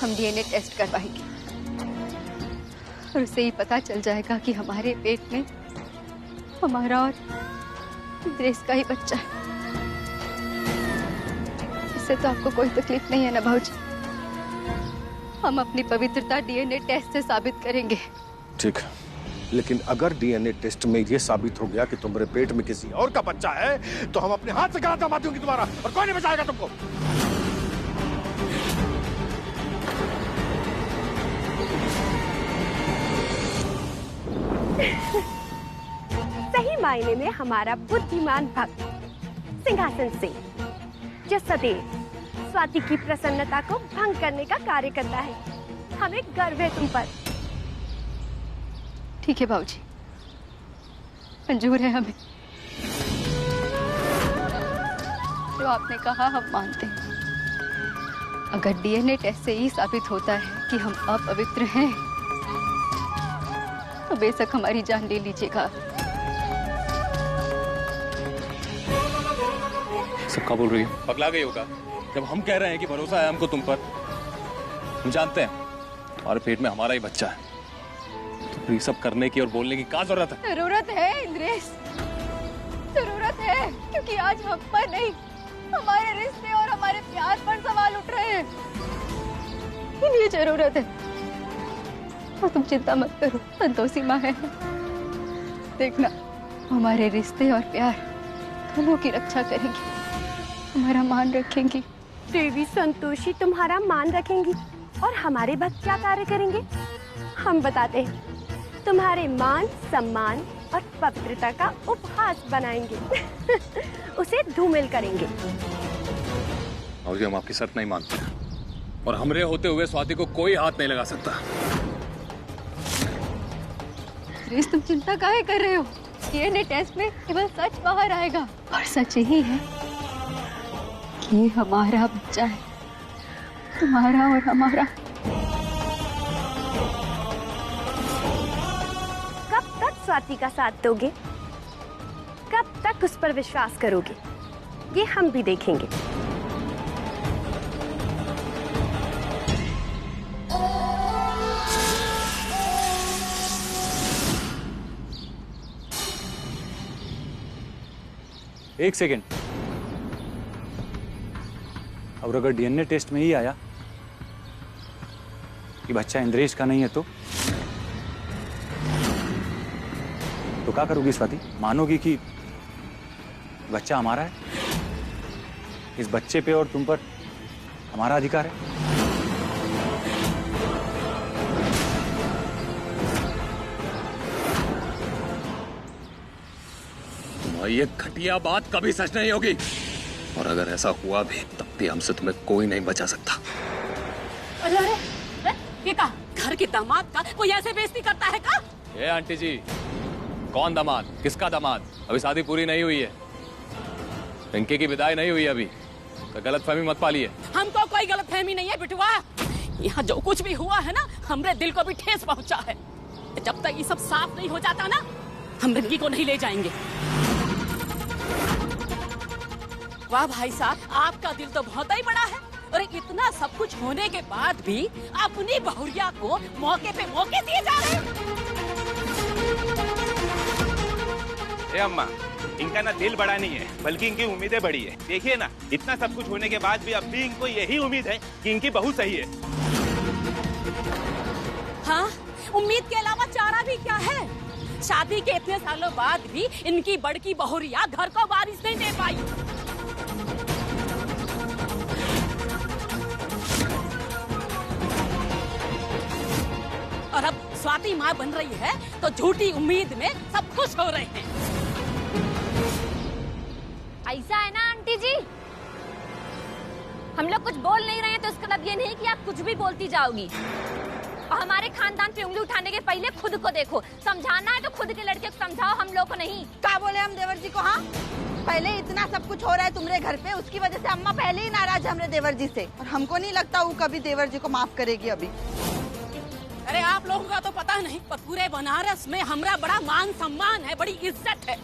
हम DNA test करवाएंगे और उससे ही पता चल जाएगा कि हमारे पेट में हमारा और इंद्रेश का ही बच्चा है। इससे तो आपको कोई तकलीफ नहीं है ना भाऊजी? हम अपनी पवित्रता डीएनए टेस्ट से साबित करेंगे। ठीक है, लेकिन अगर डीएनए टेस्ट में ये साबित हो गया कि तुम्हारे पेट में किसी और का बच्चा है तो हम अपने हाथ से गला दबा दूंगी तुम्हारा, और कोई नहीं बचाएगा तुमको। सही मायने में हमारा बुद्धिमान भक्त सिंहासन सिंह, जो सदैव स्वाति की प्रसन्नता को भंग करने का कार्य करता है। हमें गर्व है तुम पर। ठीक है भाऊजी, मंजूर है हमें। जो आपने कहा हम मानते हैं। अगर डीएनए टेस्ट से ही साबित होता है कि हम अपवित्र हैं तो बेशक हमारी जान ले लीजिएगा। सबका बोल रही है, पगला गई होगा जब हम कह रहे हैं कि भरोसा है हमको तुम पर। हम जानते हैं तुम्हारे पेट में हमारा ही बच्चा है, तो ये सब करने की और बोलने की क्या जरूरत है? जरूरत है इंद्रेश, जरूरत है, क्योंकि आज हम पर नहीं हमारे रिश्ते और हमारे प्यार पर सवाल उठ रहे हैं। ये जरूरत है। और तुम चिंता मत करो, संतोषी माँ है। देखना, हमारे रिश्ते और प्यार दोनों की रक्षा करेंगी, हमारा मान रखेंगी। देवी संतोषी तुम्हारा मान रखेंगी और हमारे भक्त क्या कार्य करेंगे हम बताते हैं। तुम्हारे मान सम्मान और पवित्रता का उपहास बनाएंगे। उसे धूमिल करेंगे। और जी हम आपकी शर्त नहीं मानते, और हमरे होते हुए स्वाति को कोई हाथ नहीं लगा सकता। तुम चिंता काहे कर रहे हो? डीएनए टेस्ट में केवल सच बाहर आएगा, और सच ही है कि हमारा बच्चा है, तुम्हारा और हमारा। कब तक स्वाति का साथ दोगे? कब तक उस पर विश्वास करोगे? ये हम भी देखेंगे। एक सेकेंड, और अगर डीएनए टेस्ट में ही आया कि बच्चा इंद्रेश का नहीं है तो क्या करोगी स्वाति? मानोगी कि बच्चा हमारा है? इस बच्चे पे और तुम पर हमारा अधिकार है? ये घटिया बात कभी सच नहीं होगी, और अगर ऐसा हुआ भी तब भी हमसे तुम्हें कोई नहीं बचा सकता। अरे अरे, ये का घर के दामाद का कोई ऐसे बेइज्जती करता है का? ये आंटी जी, कौन दामाद? किसका दामाद? अभी शादी पूरी नहीं हुई है, पिंकी की विदाई नहीं हुई अभी, तो गलतफहमी मत पालिए। हमको कोई गलतफहमी नहीं है बिटुआ। यहाँ जो कुछ भी हुआ है ना, हमरे दिल को भी ठेस पहुँचा है। जब तक ये सब साफ नहीं हो जाता ना, हम रिंकी को नहीं ले जाएंगे। वाह भाई साहब, आपका दिल तो बहुत ही बड़ा है, और इतना सब कुछ होने के बाद भी अपनी बहुरिया को मौके पे मौके दिए जा रहे हैं। ए अम्मा, इनका ना दिल बड़ा नहीं है, बल्कि इनकी उम्मीदें बड़ी है। देखिए ना, इतना सब कुछ होने के बाद भी अब भी इनको यही उम्मीद है कि इनकी बहू सही है। हाँ, उम्मीद के अलावा चारा भी क्या है? शादी के इतने सालों बाद भी इनकी बड़की बहुरिया घर को वारिस नहीं दे पाई। और अब स्वाति माँ बन रही है तो झूठी उम्मीद में सब खुश हो रहे हैं। ऐसा है ना आंटी जी, हम लोग कुछ बोल नहीं रहे हैं तो इसका मतलब ये नहीं कि आप कुछ भी बोलती जाओगी। और हमारे खानदान पे उंगली उठाने के पहले खुद को देखो। समझाना है तो खुद के लड़के को समझाओ, हम लोग को नहीं। क्या बोले हम देवर जी को? हाँ, पहले इतना सब कुछ हो रहा है तुम्हारे घर पे, उसकी वजह से अम्मा पहले ही नाराज है हमरे देवर जी से, और हमको नहीं लगता वो कभी देवर जी को माफ करेगी अभी। अरे आप लोगों का तो पता नहीं, पर पूरे बनारस में हमारा बड़ा मान सम्मान है, बड़ी इज्जत है।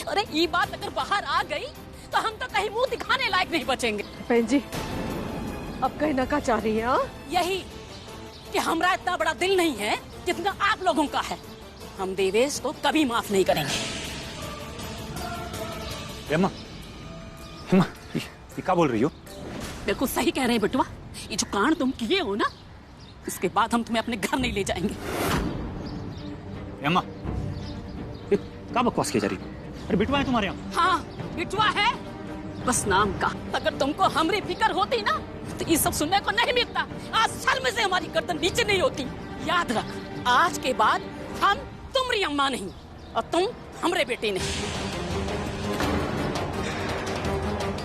अरे ये बात अगर बाहर आ गई तो हम तो कहीं मुंह दिखाने लायक नहीं बचेंगे। बहन जी, अब कहना क्या चाह रही है? यही हमरा इतना बड़ा दिल नहीं है जितना आप लोगों का है। हम देवेश को कभी माफ नहीं करेंगे। अम्मा, अम्मा, ये क्या बोल रही हो? बिल्कुल सही कह रहे हैं बिटवा। ये जो कांड तुम किए हो ना, इसके बाद हम तुम्हें अपने घर नहीं ले जाएंगे। अम्मा, ये क्या बकवास की जा रही है? अरे बिटवा है तुम्हारे यहाँ? हाँ, बिटवा है, बस नाम का। अगर तुमको हमरी फिक्र होती ना तो ये सब सुनने को नहीं मिलता। आज शर्म से हमारी गर्दन नीचे नहीं होती। याद रख, आज के बाद हम तुम्हारी अम्मा नहीं और तुम हमरे बेटे नहीं।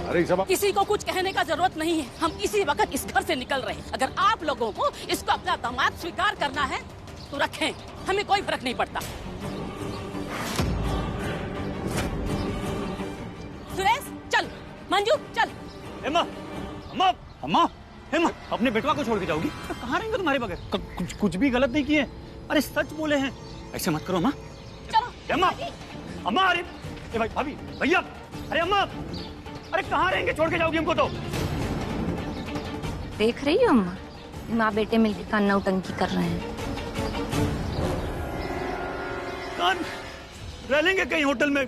अरे सब किसी को कुछ कहने का जरूरत नहीं है। हम इसी वक्त इस घर से निकल रहे हैं। अगर आप लोगों को इसको अपना दामाद स्वीकार करना है तो रखें, हमें कोई फर्क नहीं पड़ता। सुरेश चल, मंजू चल। अम्मा, अम्मा, अम्मा, अम्मा, अपने बेटवा को छोड़ के जाओगी? कहाँ रहेंगे तुम्हारे बगैर? कुछ भी गलत नहीं किए। अरे सच बोले हैं, ऐसे मत करो अम्मा। चलो अम्मा, अम्मा, अरे भाई, भाभी, भैया, अरे अम्मा, अरे कहाँ रहेंगे? छोड़ के जाओगी हमको तो? देख रही हो अम्मा, माँ बेटे मिलकर कान्ना उटंकी कर रहे हैं। रह लेंगे कहीं होटल में,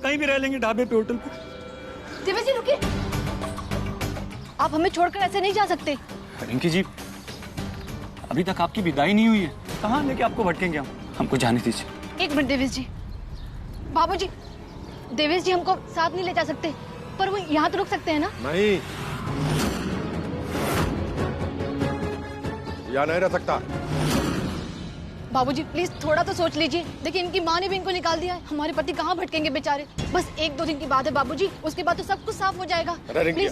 कहीं भी रह लेंगे, ढाबे पे, होटल पे। देवेश जी रुकिए, आप हमें छोड़कर ऐसे नहीं जा सकते। रिंकी जी, अभी तक आपकी विदाई नहीं हुई है, कहाँ लेके आपको भटकेंगे हम? हमको जाने दीजिए। एक मिनट देवेश जी। बाबूजी, देवेश जी हमको साथ नहीं ले जा सकते, पर वो यहाँ तो रुक सकते हैं ना? नहीं, यहाँ नहीं रह सकता। बाबूजी प्लीज थोड़ा तो सोच लीजिए। देखिए इनकी माँ ने भी इनको निकाल दिया है। हमारे पति कहाँ भटकेंगे बेचारे? बस 1-2 दिन की बात है बाबूजी, उसके बाद तो सब कुछ साफ हो जाएगा। अरे रिंकी,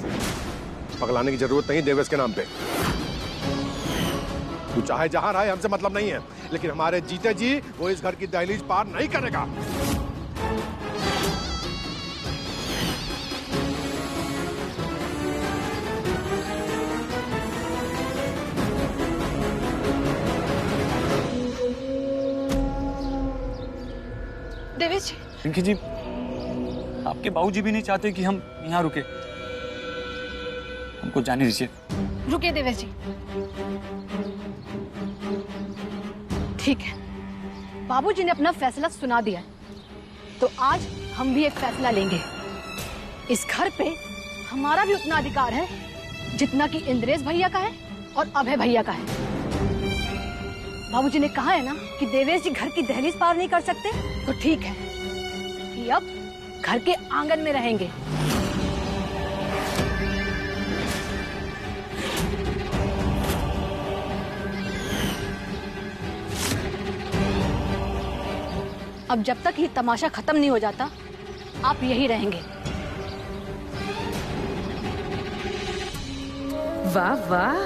पगलाने की जरूरत नहीं देवेश के नाम पे। तू चाहे जहां रहे, हमसे मतलब नहीं है, लेकिन हमारे जीते जी वो इस घर की दहलीज पार नहीं करेगा। देवेश जी, रिंकी जी, आपके बाबूजी भी नहीं चाहते कि हम यहाँ रुके। हमको जाने दीजिए। रुकिए देवेश जी। ठीक है, बाबूजी ने अपना फैसला सुना दिया है, तो आज हम भी एक फैसला लेंगे। इस घर पे हमारा भी उतना अधिकार है जितना कि इंद्रेश भैया का है और अभय भैया का है। बाबूजी ने कहा है ना कि देवेश जी घर की दहलीज पार नहीं कर सकते, तो ठीक है कि अब घर के आंगन में रहेंगे। अब जब तक ये तमाशा खत्म नहीं हो जाता, आप यही रहेंगे। वाह वाह,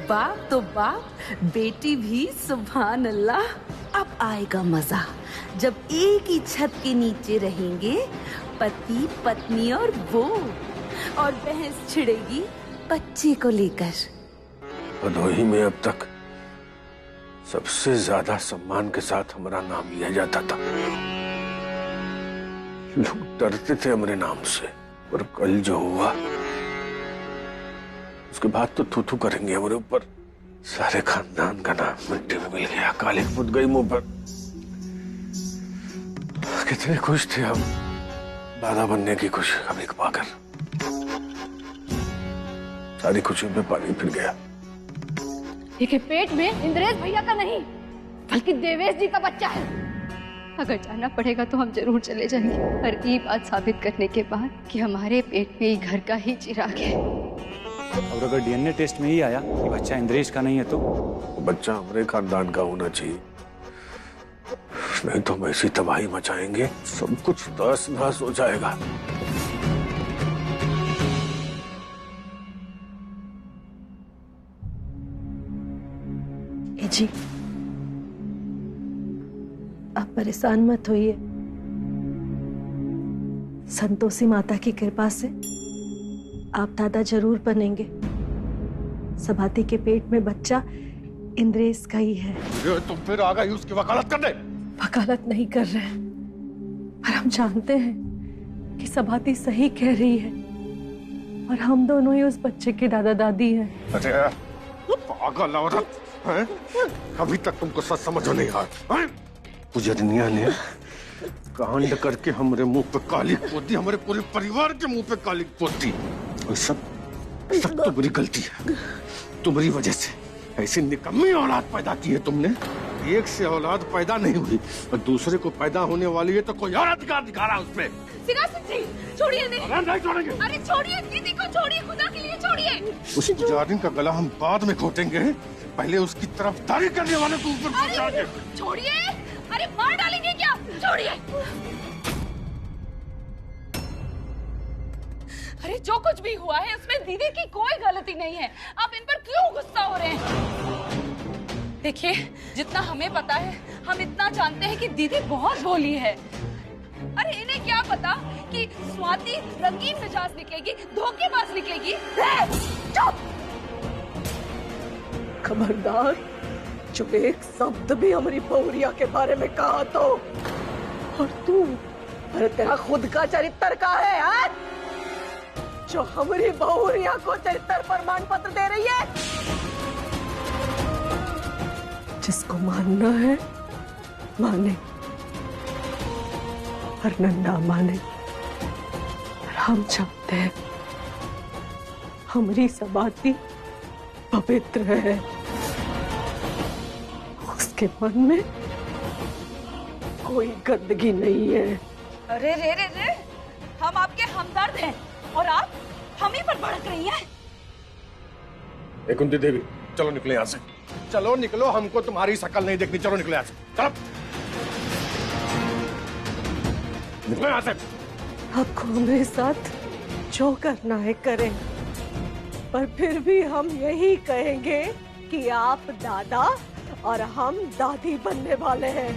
बाप तो बाप, बेटी भी सुभान अल्लाह। अब आएगा मजा जब एक ही छत के नीचे रहेंगे पति पत्नी और वो, और बहस छिड़ेगी बच्चे को लेकर। भदोही में अब तक सबसे ज्यादा सम्मान के साथ हमारा नाम लिया जाता था। लोग डरते थे हमारे नाम से, पर कल जो हुआ उसके बाद तो थू थू करेंगे हमारे ऊपर। सारे खानदान का नाम मिट्टी में मिल गया, काली फुट गई मुंह पर। कितने खुश थे हम दादा बनने की खुशी कभी पाकर। सारी खुशियों में पानी फिर गया। देखिए पेट में इंद्रेश भैया का नहीं बल्कि देवेश जी का बच्चा है। अगर जाना पड़ेगा तो हम जरूर चले जाएंगे, पर ये बात साबित करने के बाद कि हमारे पेट में ही घर का ही चिराग है। और अगर डीएनए टेस्ट में ही आया कि बच्चा इंद्रेश का नहीं है तो बच्चा हमारे खानदान का होना चाहिए, नहीं तो हम ऐसी तबाही मचाएंगे सब कुछ तहस नहस हो जाएगा। जी आप परेशान मत होइए, संतोषी माता की कृपा से आप दादा जरूर बनेंगे। सभाती के पेट में बच्चा इंद्रेश का ही है। तुम फिर आ गई उसकी वकालत करने। वकालत नहीं कर रहे हैं, पर हम जानते हैं कि सभाती सही कह रही है और हम दोनों ही उस बच्चे के दादा दादी हैं। अरे पागल औरत, हैं? अभी तक तुमको सच समझ में नहीं आया। पुजनिया ने कांड करके हमारे मुंह पे कालिक पोती, हमारे पूरे परिवार के मुंह पे कालिक पोती। और सब तुम्हारी गलती है। तुम्हारी वजह से ऐसी निकम्मी औलाद पैदा की है तुमने। एक से औलाद पैदा नहीं हुई और दूसरे को पैदा होने वाली है तो कोई और अधिकार दिखा रहा है उसमें। सिरासत जी, छोड़िए नहीं। अरे नहीं छोड़ेंगे। अरे छोड़िए दीदी को, छोड़िए, खुदा के लिए छोड़िए। उस पुजारी का गला हम बाद में घोटेंगे, पहले उसकी तरफदारी करने वाले को ऊपर पहुंचाएंगे। छोड़िए, अरे मार डालेंगे क्या? छोड़िए। अरे जो कुछ भी हुआ है उसमें दीदी की कोई गलती नहीं है। आप इन पर क्यों गुस्सा हो रहे हैं? देखिए, जितना हमें पता है हम इतना जानते हैं कि दीदी बहुत भोली है। अरे इन्हें क्या पता कि स्वाति रंगीन मिजाज निकलेगी, धोखेबाज निकलेगी। चुप! खबरदार, जो एक शब्द भी हमारी बहुरिया के बारे में कहा तो। और तू, अरे तेरा खुद का चरित्र का है यार, जो हमारी बहुरिया को चरित्र प्रमाण पत्र दे रही है। जिसको मानना है माने, और नन्ना माने। और हम चाहते हैं हमारी सबाती पवित्र है, उसके मन में कोई गंदगी नहीं है। अरे रे रे रे, हम आपके हमदर्द हैं और आप हम ही पर भड़क रही हैं। कुंती देवी, चलो निकले यहाँ से। चलो निकलो, हमको तुम्हारी शक्ल नहीं देखनी। चलो निकले यहाँ से, चलो निकलो यहाँ से। आपको हमारे साथ जो करना है करें, पर फिर भी हम यही कहेंगे कि आप दादा और हम दादी बनने वाले हैं।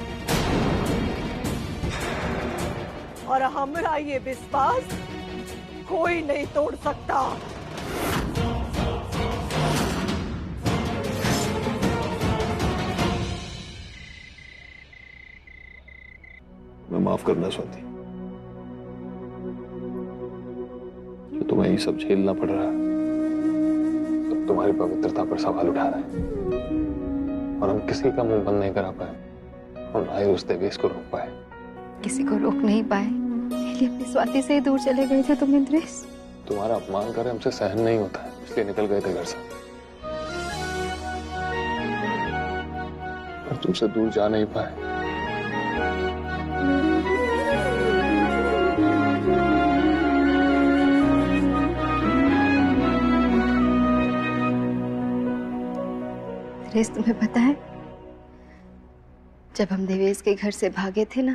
और हमारा ये विश्वास कोई नहीं तोड़ सकता। मैं माफ करना स्वाति, तो तुम्हें ये सब झेलना पड़ रहा है, तो तुम्हारी पवित्रता पर सवाल उठा रहा है, और हम किसी का मुंह बंद नहीं करा पाए और ना ही उस देवेश को रोक पाए। किसी को रोक नहीं पाए, इसलिए अपनी स्वाति से ही दूर चले गए थे तुम इंद्रेश। तुम्हारा अपमान करे हमसे सहन नहीं होता है, इसलिए निकल गए थे घर से। पर तुमसे दूर जा नहीं पाए। इंद्रेश, तुम्हें पता है, जब हम देवेश के घर से भागे थे ना,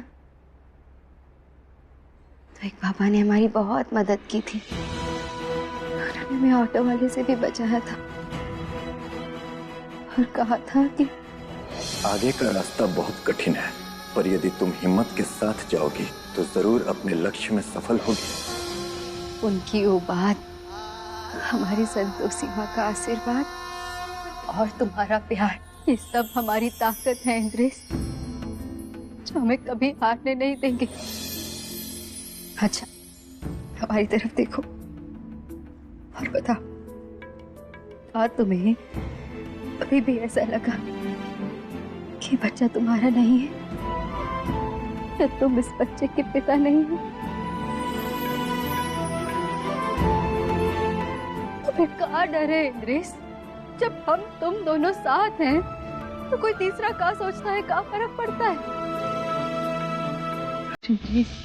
तो एक बाबा ने हमारी बहुत मदद की थी और हमें ऑटो वाले से भी बचाया था और कहा था कि आगे का रास्ता बहुत कठिन है, पर यदि तुम हिम्मत के साथ जाओगी तो जरूर अपने लक्ष्य में सफल होगी। उनकी वो बात, हमारी संतोषी माँ का आशीर्वाद और तुम्हारा प्यार, ये सब हमारी ताकत है इंद्रेश, जो हमें कभी हारने नहीं देंगे। अच्छा, हमारी तरफ देखो और बताओ, और तुम्हें अभी भी ऐसा लगा कि बच्चा तुम्हारा नहीं है, या तुम इस बच्चे के पिता नहीं हो? तुम्हें क्या डर है इंद्रेश? जब हम तुम दोनों साथ हैं, तो कोई तीसरा क्या सोचता है, क्या फर्क पड़ता है? इंद्रेश,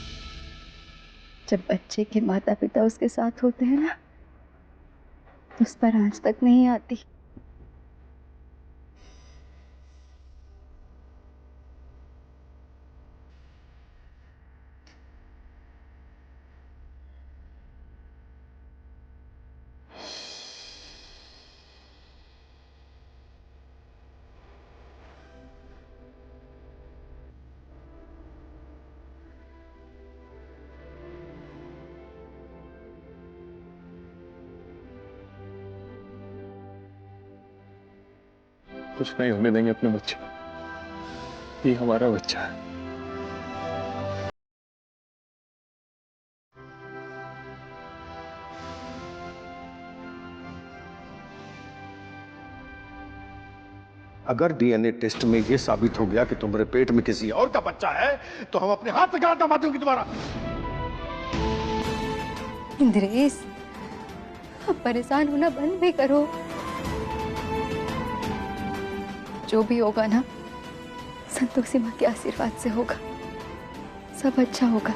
जब बच्चे के माता पिता उसके साथ होते हैं ना, तो उस पर आंच तक नहीं आती। कुछ नहीं होने देंगे अपने बच्चे, ये हमारा बच्चा है। अगर डीएनए टेस्ट में ये साबित हो गया कि तुम्हारे पेट में किसी और का बच्चा है तो हम अपने हाथ से गला दबा दूंगी तुम्हारा। इंद्रेश, अब परेशान होना बंद भी करो। जो भी होगा ना, संतोषी माँ के आशीर्वाद से होगा। सब अच्छा होगा।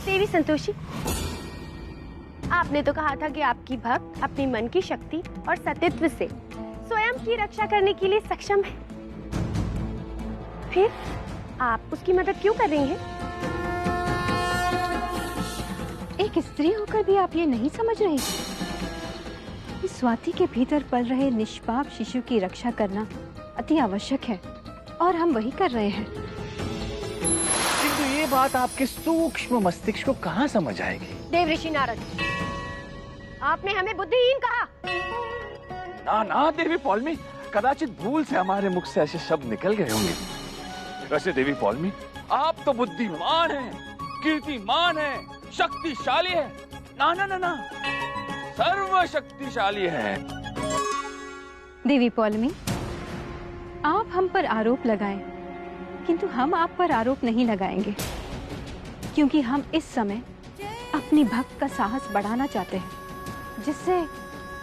देवी संतोषी, आपने तो कहा था कि आपकी भक्त अपनी मन की शक्ति और सतीत्व से स्वयं की रक्षा करने के लिए सक्षम है। फिर आप उसकी मदद क्यों कर रही हैं? एक स्त्री होकर भी आप ये नहीं समझ रही कि स्वाति के भीतर पल रहे निष्पाप शिशु की रक्षा करना अति आवश्यक है, और हम वही कर रहे हैं। किंतु ये बात आपके सूक्ष्म मस्तिष्क को कहाँ समझ आएगी? देवऋषि नारद, आपने हमें बुद्धिहीन कहा। ना ना देवी पौलमी, कदाचित भूल से हमारे मुख से ऐसे शब्द निकल गए होंगे। वैसे देवी पौलमी, आप तो बुद्धिमान हैं, कीर्तिमान हैं, शक्तिशाली हैं। ना ना ना ना, सर्वशक्तिशाली हैं। देवी पौलमी, आप हम पर आरोप लगाएं, किंतु हम आप पर आरोप नहीं लगाएंगे, क्योंकि हम इस समय अपनी भक्त का साहस बढ़ाना चाहते हैं, जिससे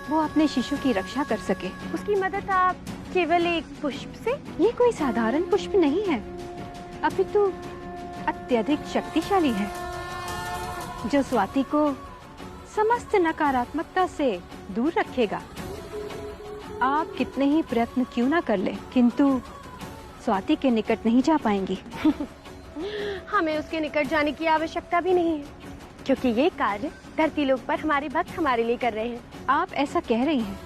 वो अपने शिशु की रक्षा कर सके। उसकी मदद आप केवल एक पुष्प से? ये कोई साधारण पुष्प नहीं है, अपितु अत्यधिक शक्तिशाली है, जो स्वाति को समस्त नकारात्मकता से दूर रखेगा। आप कितने ही प्रयत्न क्यों ना कर ले, किंतु स्वाति के निकट नहीं जा पाएंगी। हमें उसके निकट जाने की आवश्यकता भी नहीं है, क्योंकि ये कार्य धरती लोक पर हमारे भक्त हमारे लिए कर रहे हैं। आप ऐसा कह रही हैं,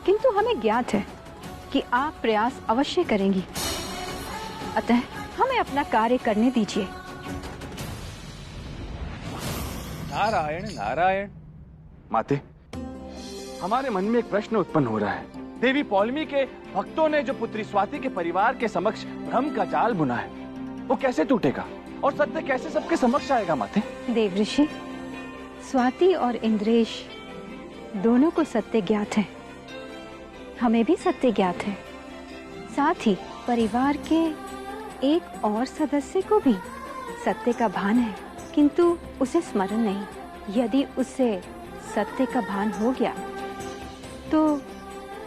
किंतु हमें ज्ञात है कि आप प्रयास अवश्य करेंगी, अतः हमें अपना कार्य करने दीजिए। नारायण नारायण। माते, हमारे मन में एक प्रश्न उत्पन्न हो रहा है। देवी पौलमी के भक्तों ने जो पुत्री स्वाति के परिवार के समक्ष भ्रम का जाल बुना है, वो कैसे टूटेगा और सत्य कैसे सबके समक्ष आएगा? माते, देवऋषि, स्वाति और इंद्रेश दोनों को सत्य ज्ञात है, हमें भी सत्य ज्ञात है, साथ ही परिवार के एक और सदस्य को भी सत्य का भान है, किंतु उसे स्मरण नहीं। यदि उसे सत्य का भान हो गया तो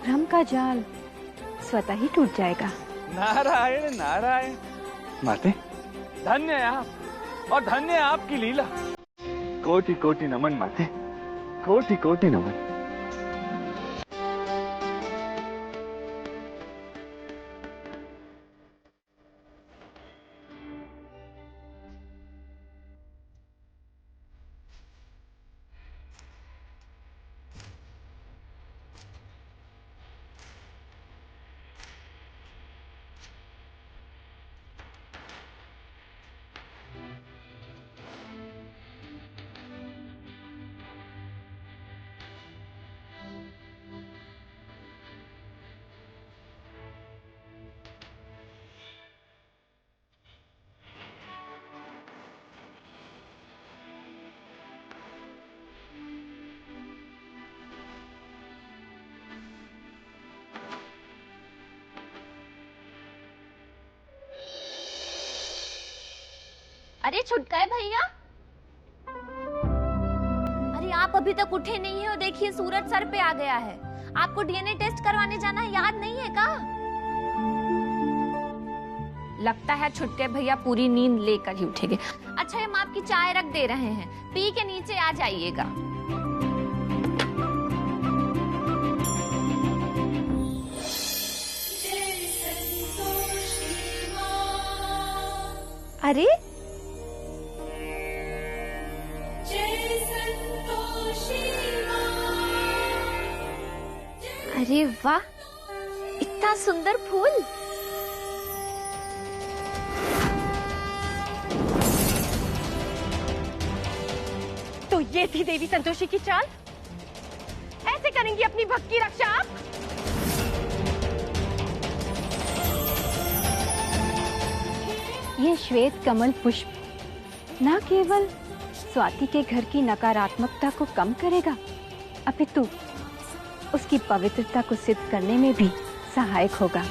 भ्रम का जाल स्वतः ही टूट जाएगा। नारायण नारायण। माते, धन्य है आप, और धन्य है आपकी लीला। कोटि कोटि नमन माते, कोटि कोटि नमन। अरे छुटका है भैया, अरे आप अभी तक उठे नहीं है और देखिए सूरज सर पे आ गया है। आपको डीएनए टेस्ट करवाने जाना याद नहीं है का? लगता है छुटके भैया पूरी नींद लेकर ही उठेंगे। अच्छा, हम आपकी चाय रख दे रहे हैं, पी के नीचे आ जाइएगा। अरे अरे वाह, इतना सुंदर फूल। तो ये थी देवी संतोषी की चाल। ऐसे करेंगी अपनी भक्त की रक्षा आप? ये श्वेत कमल पुष्प न केवल स्वाति के घर की नकारात्मकता को कम करेगा, अपितु उसकी पवित्रता को सिद्ध करने में भी सहायक होगा।